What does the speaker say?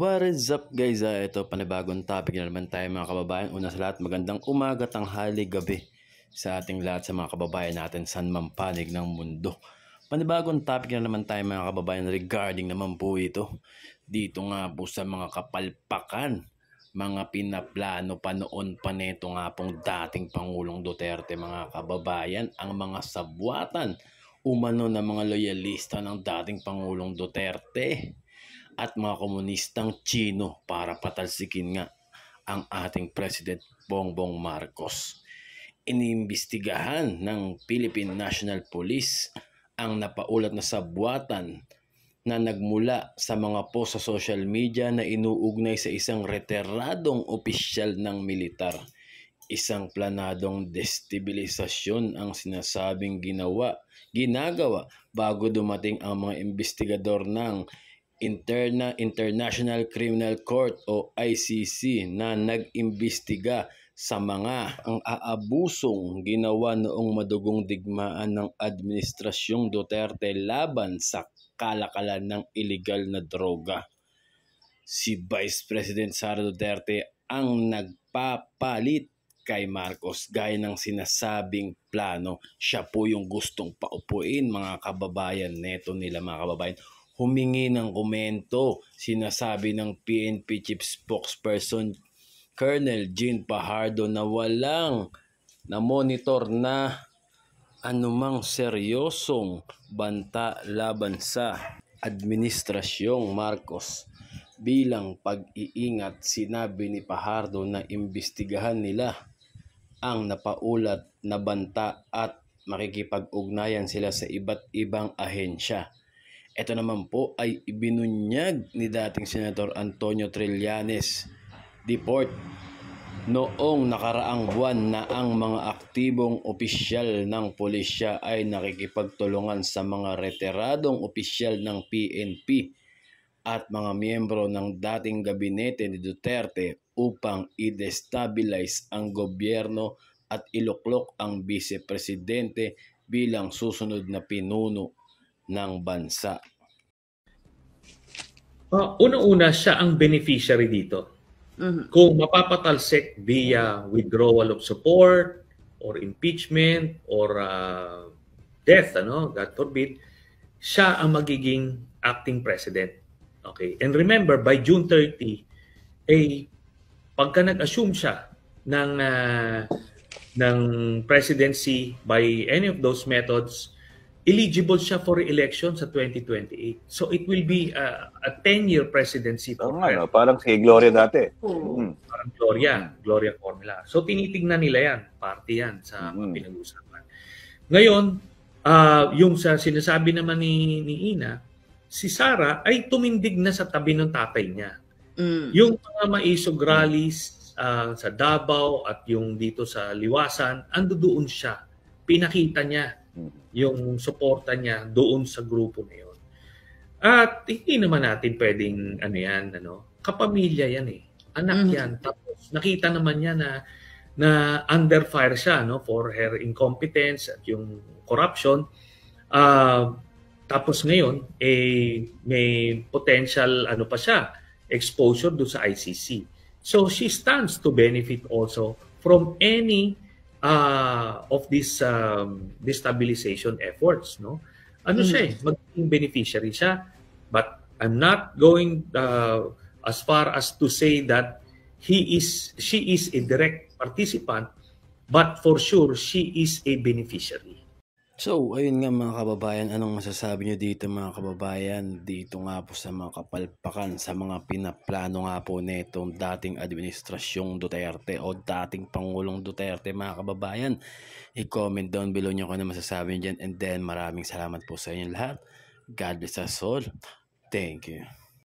What is up guys? Ito panibagong topic na naman tayo mga kababayan. Una sa lahat, magandang umaga, tanghali, gabi sa ating lahat sa mga kababayan natin saan man panig ng mundo. Panibagong topic na naman tayo mga kababayan regarding naman po ito. Dito nga po sa mga kapalpakan, mga pinaplano pa noon pa neto nga pong dating Pangulong Duterte mga kababayan, ang mga sabwatan umano na mga loyalista ng dating Pangulong Duterte at mga komunistang Chino para patalsikin nga ang ating President Bongbong Marcos. Iniimbestigahan ng Philippine National Police ang napaulat na sabwatan na nagmula sa mga post sa social media na inuugnay sa isang retiradong opisyal ng militar. Isang planadong destabilisasyon ang sinasabing ginagawa bago dumating ang mga investigador ng International Criminal Court o ICC na nag-imbestiga sa mga ang aabusong ginawa noong madugong digmaan ng Administrasyong Duterte laban sa kalakalan ng iligal na droga. Si Vice President Sara Duterte ang nagpapalit kay Marcos gaya ng sinasabing plano. Siya po yung gustong paupuin mga kababayan neto nila mga kababayan. Humingi ng komento, sinasabi ng PNP Chief Spokesperson Colonel Jean Fajardo na walang na-monitor na anumang seryosong banta laban sa Administrasyong Marcos. Bilang pag-iingat, sinabi ni Fajardo na imbestigahan nila ang napaulat na banta at makikipag-ugnayan sila sa iba't ibang ahensya. Ito naman po ay ibinunyag ni dating Senator Antonio Trillanes Deport noong nakaraang buwan na ang mga aktibong opisyal ng pulisya ay nakikipagtulungan sa mga retiradong opisyal ng PNP at mga miyembro ng dating gabinete ni Duterte upang i-destabilize ang gobyerno at iluklok ang vice-presidente bilang susunod na pinuno ng bansa. Una-una siya ang beneficiary dito. Kung mapapatalsik via withdrawal of support or impeachment or death, God forbid, siya ang magiging acting president. Okay. And remember, by June 30, pagka nag-assume siya ng presidency by any of those methods, eligible siya for re-election sa 2028. So it will be a 10-year presidency for her. Parang si Gloria dati. Parang Gloria formula. So tinitignan nila yan, party yan sa pinag-usapan. Ngayon, yung sa sinasabi naman ni Ina, si Sara ay tumindig na sa tabi ng tatay niya. Yung mga maisog rallies sa Davao at yung dito sa Liwasan, ando doon siya. Pinakita niya yung suporta niya doon sa grupo na yun. At hindi naman natin pwedeng kapamilya yan eh. Anak yan. Tapos nakita naman niya na under fire siya for her incompetence at yung corruption. Tapos ngayon may potential pa siya, exposure do sa ICC. So she stands to benefit also from any of these destabilization efforts, siya magiging beneficiary siya, but I'm not going as far as to say that she is a direct participant, but for sure she is a beneficiary. So, ayun nga mga kababayan, anong masasabi nyo dito mga kababayan? Dito nga po sa mga kapalpakan, sa mga pinaplano nga po netong dating Administrasyong Duterte o dating Pangulong Duterte mga kababayan. I-comment down below nyo kung ano masasabi nyo dyan. And then maraming salamat po sa inyo lahat. God bless us all. Thank you.